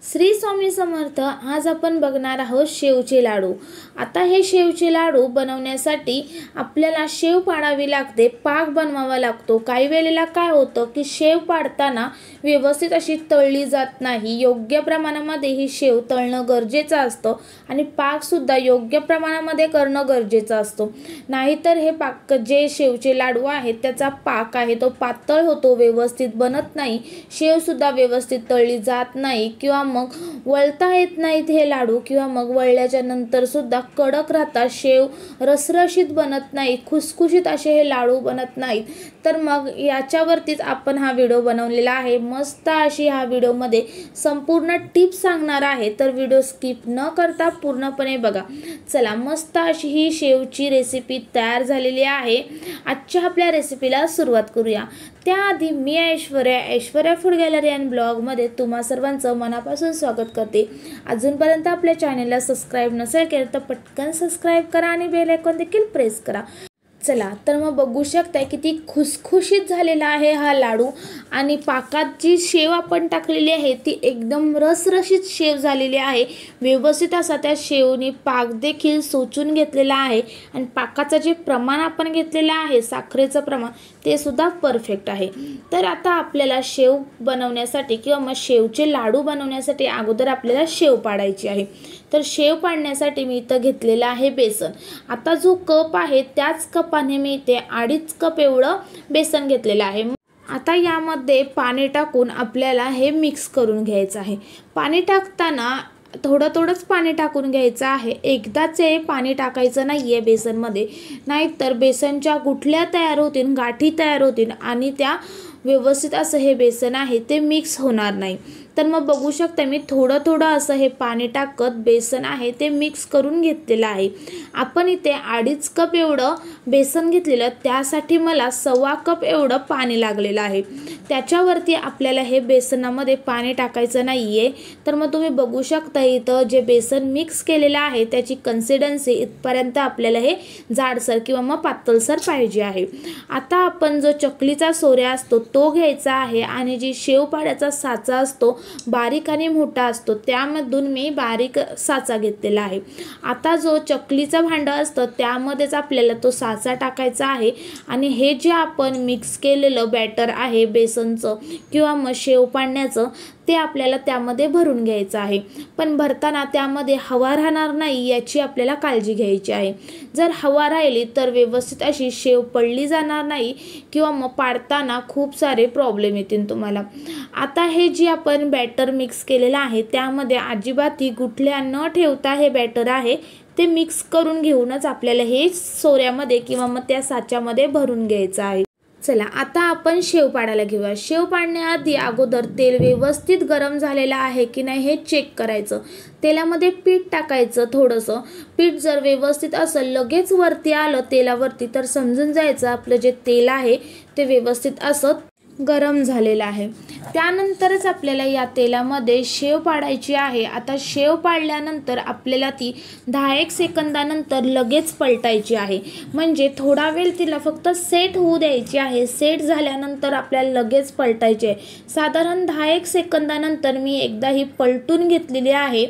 श्री स्वामी समर्थ। आज आपण बघणार आहोत शेवचे लाडू। आता हे शेवचे लाडू बनवण्यासाठी आपल्याला शेव पाडावी लागते, पाक बनवावा लागतो। काही वेळेला काय होतं की शेव पाडताना व्यवस्थित अशी तळली जात नाही। योग्य प्रमाणामध्ये ही शेव तळणं गरजेचं असतं आणि पाक सुद्धा योग्य प्रमाणामध्ये करणं गरजेचं असतं। नाहीतर हे पाक जे शेवचे लाडू आहेत त्याचा पाक आहे तो पातळ होतो, व्यवस्थित बनत नाही, शेव सुद्धा व्यवस्थित तळली जात नाही किंवा मग वळता येत नाहीत हे लाडू, किंवा मग वळल्याच्या नंतर सुद्धा कडक राहतात, शेव रसरशीत बनत नाही, खुसखुशीत असे हे लाडू बनत नाहीत। तर मग याच्यावरतीच आपण हा व्हिडिओ बनवलेला आहे। मस्त अशी ह्या व्हिडिओमध्ये संपूर्ण टिप्स सांगणार आहे, तर व्हिडिओ स्किप न करता पूर्णपणे बघा। चला, मस्त अशी ही शेवची रेसिपी तयार झालेली आहे। आजच्या आपल्या रेसिपीला सुरुवात करूया। त्याआधी मी ऐश्वर्या फूड गॅलरी अँड ब्लॉगमध्ये तुम्हा सर्वांचं मनापासून स्वागत करते। अजूनपर्यंत आपल्या चॅनलला सबस्क्राईब नसेल केलं तर पटकन सबस्क्राईब करा आणि बेल आयकॉन देखील प्रेस करा। चला, तर मग बघू शकता किती खुसखुशीत झालेला आहे हा लाडू, आणि पाकात जी शेव आपण टाकलेली आहे ती एकदम रसरशीत शेव झालेली आहे। व्यवस्थित असा त्या शेवने पाक देखील सोचून घेतलेला आहे आणि पाकाचं जे प्रमाण आपण घेतलेलं आहे, साखरेचं प्रमाण, ते सुद्धा परफेक्ट आहे। तर आता आपल्याला शेव बनवण्यासाठी किंवा मग शेवचे लाडू बनवण्यासाठी अगोदर आपल्याला शेव पाडायची आहे। तर शेव पाडण्यासाठी मी इथं घेतलेलं आहे बेसन। आता जो कप आहे त्याच कपाने मी इथे 2.5 कप एवढं बेसन घेतलेलं आहे। आता यामध्ये पाणी टाकून आपल्याला हे मिक्स करून घ्यायचं आहे। पाणी टाकताना थोडंच पाणी टाकून घ्यायचं आहे, एकदाच हे पाणी टाकायचं नाही आहे बेसनमध्ये, नाहीतर बेसनच्या गुठल्या तयार होतील, गाठी तयार होतील आणि त्या व्यवस्थित असं हे बेसन आहे ते मिक्स होणार नाही। तर मग बघू शकता मी थोडं असं हे पाणी टाकत बेसन आहे ते मिक्स करून घेतलेलं आहे। आपण इथे 2.5 कप एवढं बेसन घेतलेलं, त्यासाठी मला 1.25 कप एवढं पाणी लागलेलं आहे। त्याच्यावरती आपल्याला हे बेसनामध्ये पाणी टाकायचं नाही आहे। तर मग तुम्ही बघू शकता इथं जे बेसन मिक्स केलेलं आहे त्याची कन्सिस्टन्सी इथपर्यंत आपल्याला हे जाडसर किंवा मग पातळसर पाहिजे आहे। आता आपण जो चकलीचा सोऱ्या असतो तो घ्यायचा आहे आणि जी शेव पाड्याचा साचा असतो बारीक आणि मोठा असतो त्यामधून मी बारीक साचा घेतलेला आहे। आता जो चकलीचा भांडं असतं त्यामध्येच आपल्याला तो साचा टाकायचा आहे आणि हे जे आपण मिक्स केलेलं बॅटर आहे बेसनचं किंवा मग शेव पाडण्याचं ते आपल्याला त्यामध्ये भरून घ्यायचं आहे। पण भरताना त्यामध्ये हवा राहणार नाही याची आपल्याला काळजी घ्यायची आहे। जर हवा राहिली तर व्यवस्थित अशी शेव पडली जाणार नाही किंवा मग पाडताना खूप सारे प्रॉब्लेम येतील तुम्हाला। आता हे जे आपण बॅटर मिक्स केलेलं आहे त्यामध्ये अजिबात ही गुठल्या न ठेवता हे बॅटर आहे ते मिक्स करून घेऊनच आपल्याला हे सोऱ्यामध्ये किंवा मग त्या साच्यामध्ये भरून घ्यायचं आहे। चला, आता आपण शेव पाडायला घेऊया। शेव पाडण्याआधी अगोदर तेल व्यवस्थित गरम झालेलं आहे की नाही हे चेक करायचं। तेलामध्ये पीठ टाकायचं, थोडंसं पीठ जर व्यवस्थित असं लगेच वरती आलं तेलावरती तर समजून जायचं आपलं जे तेल आहे ते व्यवस्थित असं गरम झालेलं आहे। त्यानंतरच आपल्याला या तेलामध्ये शेव पाडायची आहे। आता शेव पाडल्यानंतर आपल्याला ती 10-1 सेकंदानंतर लगेच पलटायची आहे, म्हणजे थोडा वेळ तिला फक्त सेट होऊ द्यायची आहे। सेट झाल्यानंतर आपल्याला लगेच पलटायची आहे। साधारण 10-1 सेकंदानंतर मी एकदा ही पलटून घेतलेली आहे।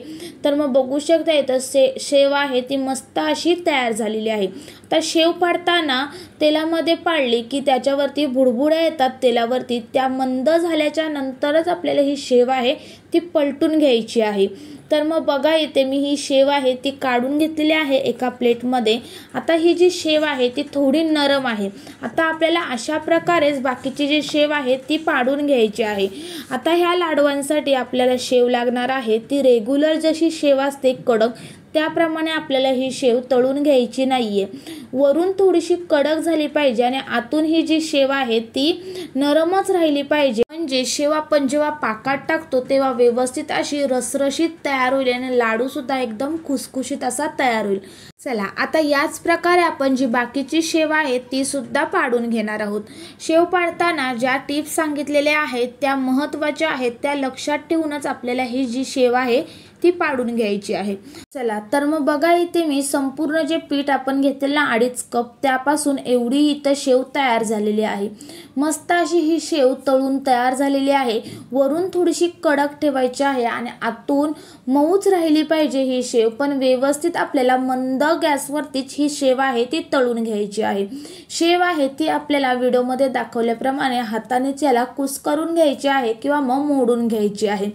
तर मग बघू शकता इथं शेव आहे ती मस्त अशी तयार झालेली आहे। आता शेव पाडताना तेलामध्ये पाडली की त्याच्यावरती बुडबुड्या येतात तेलावरती, त्या मंद झाल्याच्या नंतरच आपल्याला ही शेव आहे ती पलटून घ्यायची आहे। तर मग बघा इथे मी ही शेव आहे ती काढून घेतलेली आहे एका प्लेटमध्ये। आता ही जी शेव आहे ती थोडी नरम आहे। आता आपल्याला अशा प्रकारेच बाकीची जी शेव आहे ती पाडून घ्यायची आहे। आता ह्या लाडवांसाठी आपल्याला शेव लागणार आहे ती रेग्युलर जशी शेव असते कडक त्याप्रमाणे आपल्याला ही शेव तळून घ्यायची नाहीये। वरून थोडीशी कडक झाली पाहिजे आणि आतून ही जी शेव आहे ती नरमच राहिली पाहिजे, म्हणजे शेव आपण जेव्हा पाकात टाकतो तेव्हा व्यवस्थित अशी रसरशीत तयार होईल आणि लाडू सुद्धा एकदम खुसखुशीत असा तयार होईल। चला, आता याच प्रकारे आपण जी बाकीची शेव आहे ती सुद्धा पाडून घेणार आहोत। शेव पाडताना ज्या टिप्स सांगितलेल्या आहेत त्या महत्त्वाच्या आहेत, त्या लक्षात ठेवूनच आपल्याला ही जी शेव आहे ती पाडून घ्यायची आहे। चला तर मग बघा, इथे मी संपूर्ण जे पीठ आपण घेतलेलं 2.5 कप त्यापासून एवढी इथं शेव तयार झालेली आहे। मस्त अशी ही शेव तळून तयार झालेली आहे। वरून थोडीशी कडक ठेवायची आहे आणि आतून मऊच राहिली पाहिजे ही शेव, पण व्यवस्थित आपल्याला मंद गॅसवरतीच ही शेव आहे ती तळून घ्यायची आहे। शेव आहे ती आपल्याला व्हिडिओमध्ये दाखवल्याप्रमाणे हातानेच याला कुस्करून घ्यायची आहे किंवा मग मोडून घ्यायची आहे।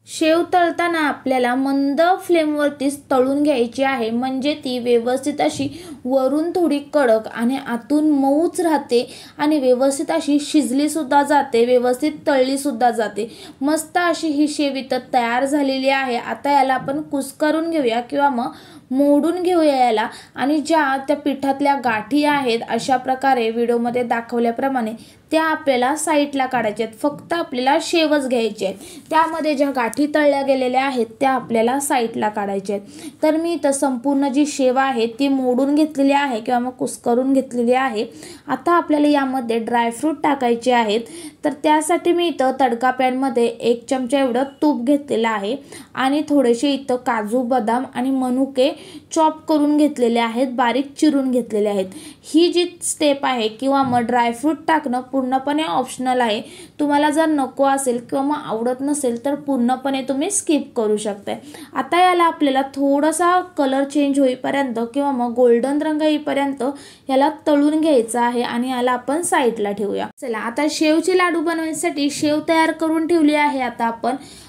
शेव तळताना आपल्याला मंद फ्लेमवरतीच तळून घ्यायची आहे, म्हणजे ती व्यवस्थित अशी वरून थोडी कडक आणि आतून मऊच राहते आणि व्यवस्थित अशी शिजली सुद्धा जाते, व्यवस्थित तळली सुद्धा जाते। मस्त अशी ही शेव इथं तयार झालेली आहे। आता याला आपण कुस्करून घेऊया किंवा मग मोडून घेऊया याला, आणि ज्या त्या पिठातल्या गाठी आहेत अशा प्रकारे व्हिडिओमध्ये दाखवल्याप्रमाणे त्या आपल्याला साईडला काढायच्या आहेत। फक्त आपल्याला शेवच घ्यायची आहे, त्यामध्ये ज्या गाठी तळल्या गेलेल्या आहेत त्या आपल्याला साईडला काढायच्या आहेत। तर मी इथं संपूर्ण जी शेव आहे ती मोडून घेतलेली आहे किंवा मग कुस्करून घेतलेली आहे। आता आपल्याला यामध्ये ड्रायफ्रूट टाकायचे आहेत, तर त्यासाठी मी इथं तडका पॅनमध्ये 1 चमचा एवढं तूप घेतलेलं आहे आणि थोडेसे इथं काजू, बदाम आणि मनुके चॉप करून घेतलेले आहेत, बारीक चिरून घेतलेले आहेत। ही जी स्टेप आहे किंवा मग ड्रायफ्रूट टाकणं पूर्णपणे ऑप्शनल आहे। तुम्हाला जर नको असेल किंवा मग आवडत नसेल तर पूर्णपणे तुम्ही स्किप करू शकताय। आता याला आपल्याला थोडासा कलर चेंज होईपर्यंत किंवा मग गोल्डन रंग येईपर्यंत याला तळून घ्यायचा आहे आणि याला आपण साईडला ठेवूया। चला आता शेवचे लाडू बनवण्यासाठी शेव तयार करून ठेवली आहे।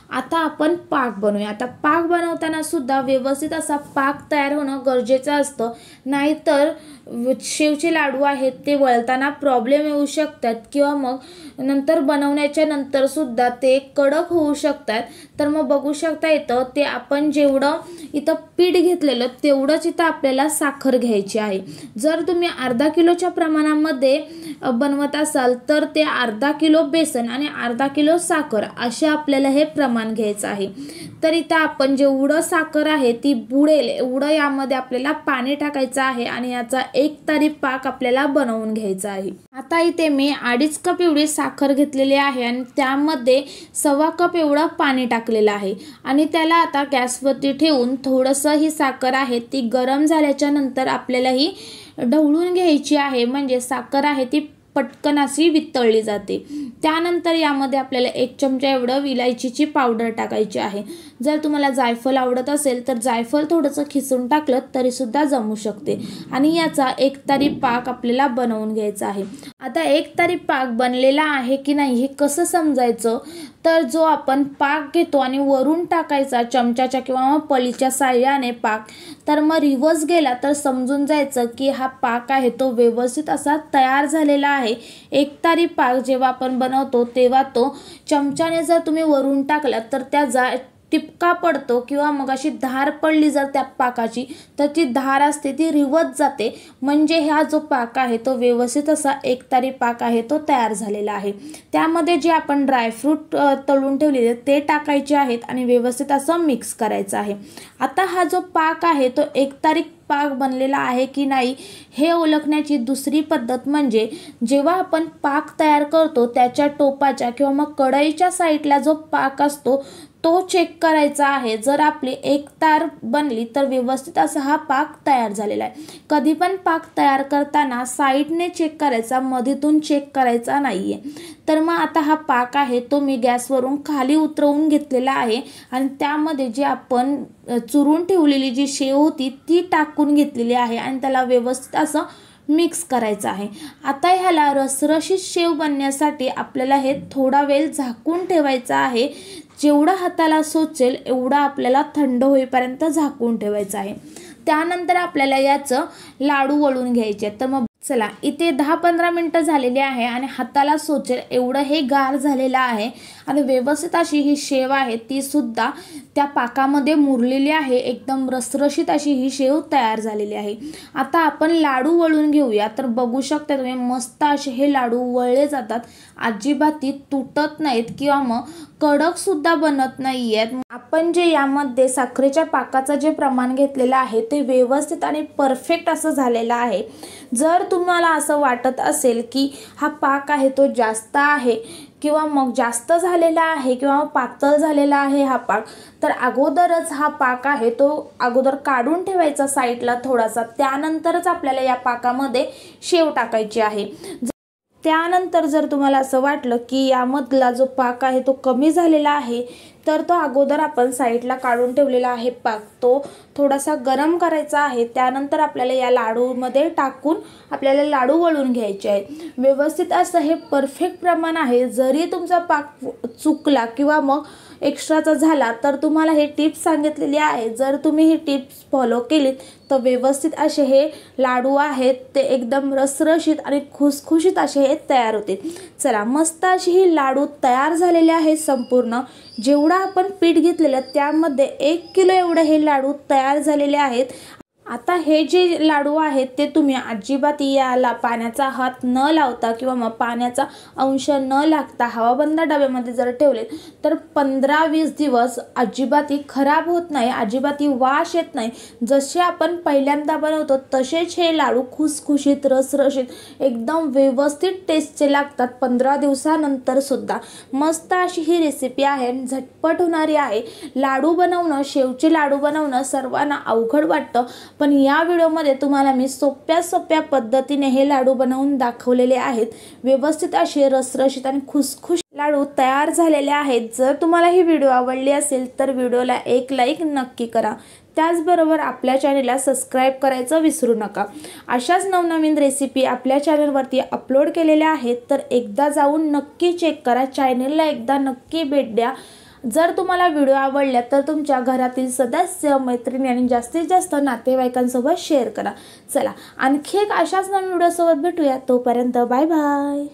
आता आपण पाक बनवूया। आता पाक बनवताना सुद्धा व्यवस्थित असा पाक तयार होणं गरजेचं असतं, नाहीतर शेवचे लाडू आहेत ते वळताना प्रॉब्लेम येऊ शकतात किंवा मग नंतर बनवण्याच्या नंतर सुद्धा ते कडक होऊ शकतात। तर मग बघू शकता इथं ते आपण जेवढं इथं पीठ घेतलेलं तेवढंच इथं आपल्याला साखर घ्यायची आहे। जर तुम्ही अर्धा किलोच्या प्रमाणामध्ये बनवत असाल तर ते अर्धा किलो बेसन आणि अर्धा किलो साखर असे आपल्याला हे प्रमाण घ्यायचं आहे। तर इथं आपण जेवढं साखर आहे ती बुडेल एवढं यामध्ये आपल्याला पाणी टाकायचं आहे आणि याचा 1 तारी पाक आपल्याला बनवून घ्यायचा आहे। आता इथे मी 2.5 कप एवढी साखर घेतलेली आहे आणि त्यामध्ये 1.25 कप एवढं पाणी टाकलेलं आहे आणि त्याला आता गॅसवरती ठेवून थोडंसं ही साखर आहे ती गरम झाल्याच्या नंतर आपल्याला ही ढवळून घ्यायची आहे, म्हणजे साखर आहे ती पटकन अशी वितळली जाते। त्यानंतर यामध्ये आपल्याला 1 चमचा एवढं विलायचीची पावडर टाकायची आहे। जर तुम्हाला जायफळ आवडत असेल तर जायफळ थोडंसं खिसून टाकलं तरी सुद्धा जमू शकते आणि याचा 1 तारी पाक आपल्याला बनवून घ्यायचा आहे। आता 1 तारी पाक बनलेला आहे की नाही हे कसं समजायचं, तर जो आपण पाक घेतो आणि वरून टाकायचा चमच्याच्या किंवा पळीच्या साहाय्याने पाक, तर मग रिव्हर्स गेला तर समजून जायचं की हा पाक आहे तो व्यवस्थित असा तयार झालेला आहे। 1 तारी पाक जेव्हा आपण बनवतो तेव्हा तो चमच्याने जर तुम्ही वरून टाकला तर त्याचा टिपका पडतो किंवा मग अशी धार पडली जर त्या पाकाची तर ती धार असते ती रिवर्स जाते, म्हणजे हा जो पाक आहे तो व्यवस्थित असा 1 तारी पाक आहे तो तयार झालेला आहे। त्यामध्ये जे आपण ड्रायफ्रूट तळून ठेवलेले ते टाकायचे आहेत आणि व्यवस्थित असं मिक्स करायचं आहे। आता हा जो पाक आहे तो 1 तारी पाक बनलेला आहे की नाही हे ओळखण्याची दुसरी पद्धत म्हणजे जेव्हा आपण पाक तयार करतो त्याच्या टोपाच्या किंवा मग कढईच्या साईडला जो पाक असतो तो चेक करायचा आहे। जर आपली 1 तार बनली तर व्यवस्थित असा हा पाक तयार झालेला आहे। कधी पण पाक तयार करताना साईडने चेक करायचा, मधीतून चेक करायचा नाहीये। तर मग आता हा पाक आहे तो मी गॅसवरून खाली उतरवून घेतलेला आहे आणि त्यामध्ये जी आपण चुरून ठेवलेली जी शेव होती ती टाकून घेतलेली आहे आणि त्याला व्यवस्थित असं मिक्स करायचं आहे। आता ह्याला रसरशीत शेव बनण्यासाठी आपल्याला हे थोडा वेळ झाकून ठेवायचं आहे। जेवढा हाताला सोचेल एवढा आपल्याला थंड होईपर्यंत झाकून ठेवायचं आहे। त्यानंतर आपल्याला याचं लाडू वळून घ्यायचे। तर मग चला इथे 10-15 मिनिटं झालेली आहे आणि हाताला सोचेल एवढं हे गार झालेलं आहे आणि व्यवस्थित अशी ही शेव आहे ती सुद्धा त्या पाकामध्ये मुरलेली आहे। एकदम रसरशीत अशी ही शेव तयार झालेली आहे। आता आपण लाडू वळून घेऊया। तर बघू शकता तुम्ही मस्त असे हे लाडू वळले जातात, अजिबात ती तुटत नाहीत किंवा मग कडक सुद्धा बनत नाहीयेत। आपण जे यामध्ये साखरेच्या पाकाचं जे प्रमाण घेतलेलं आहे ते व्यवस्थित आणि परफेक्ट असं झालेलं आहे। जर तुम्हाला असं वाटत असेल की हा पाक आहे तो जास्त आहे किंवा मग जास्त झालेला आहे किंवा पातळ झालेला आहे हा पाक, तर अगोदरच हा पाक आहे तो अगोदर काढून ठेवायचा साईडला थोडासा, त्यानंतरच आपल्याला या पाकामध्ये शेव टाकायची आहे। त्यानंतर जर तुम्हाला असं वाटलं की यामधला जो पाक आहे तो कमी झालेला आहे, तर तो अगोदर आपण साईडला काढून ठेवलेला आहे पाक तो थोडासा गरम करायचा आहे। त्यानंतर आपल्याला या लाडूमध्ये टाकून आपल्याला लाडू वळून घ्यायचे आहेत। व्यवस्थित असं हे परफेक्ट प्रमाण आहे। जरी तुमचा पाक चुकला किंवा मग एक्स्ट्राचा झाला तर तुम्हाला हे टिप्स सांगितलेली आहे, जर तुम्ही ही टिप्स फॉलो केलीत तर व्यवस्थित असे हे लाडू आहेत ते एकदम रसरशीत आणि खुसखुशीत असे हे तयार होते। चला, मस्त अशी ही लाडू तयार झालेले आहेत। संपूर्ण जेवढा आपण पीठ घेतलेलं त्यामध्ये 1 किलो एवढे हे लाडू तयार झालेले आहेत। आता हे जे लाडू आहेत ते तुम्ही अजिबात याला पाण्याचा हात न लावता किंवा मग पाण्याचा अंश न लागता हवाबंद डब्यामध्ये जर ठेवले तर 15-20 दिवस अजिबातही खराब होत नाही, अजिबातही वास येत नाही। जसे आपण पहिल्यांदा बनवतो तसेच हे लाडू खुसखुशीत रसरशीत एकदम व्यवस्थित टेस्टचे लागतात 15 दिवसानंतर सुद्धा। मस्त अशी ही रेसिपी आहे, झटपट होणारी आहे। लाडू बनवणं, शेवचे लाडू बनवणं सर्वांना अवघड वाटतं, पण या व्हिडिओमध्ये तुम्हाला मी सोप्या पद्धतीने हे लाडू बनवून दाखवलेले आहेत। व्यवस्थित असे रसरशीत आणि खुसखुशीत लाडू तयार झालेले आहेत। जर तुम्हाला ही व्हिडिओ आवडली असेल तर व्हिडिओला एक लाईक नक्की करा। त्याचबरोबर आपल्या चॅनलला सबस्क्राईब करायचं विसरू नका। अशाच नवनवीन रेसिपी आपल्या चॅनलवरती अपलोड केलेल्या आहेत, तर एकदा जाऊन नक्की चेक करा, चॅनलला एकदा नक्की भेट द्या। जर तुम्हाला व्हिडिओ आवडला तर तुमच्या घरातील सदस्य, मैत्रिणी आणि जास्तीत जास्त नातेवाईकांसोबत शेअर करा। चला, आणखी एक अशाच नवीन व्हिडिओसोबत भेटूया, तोपर्यंत बाय बाय।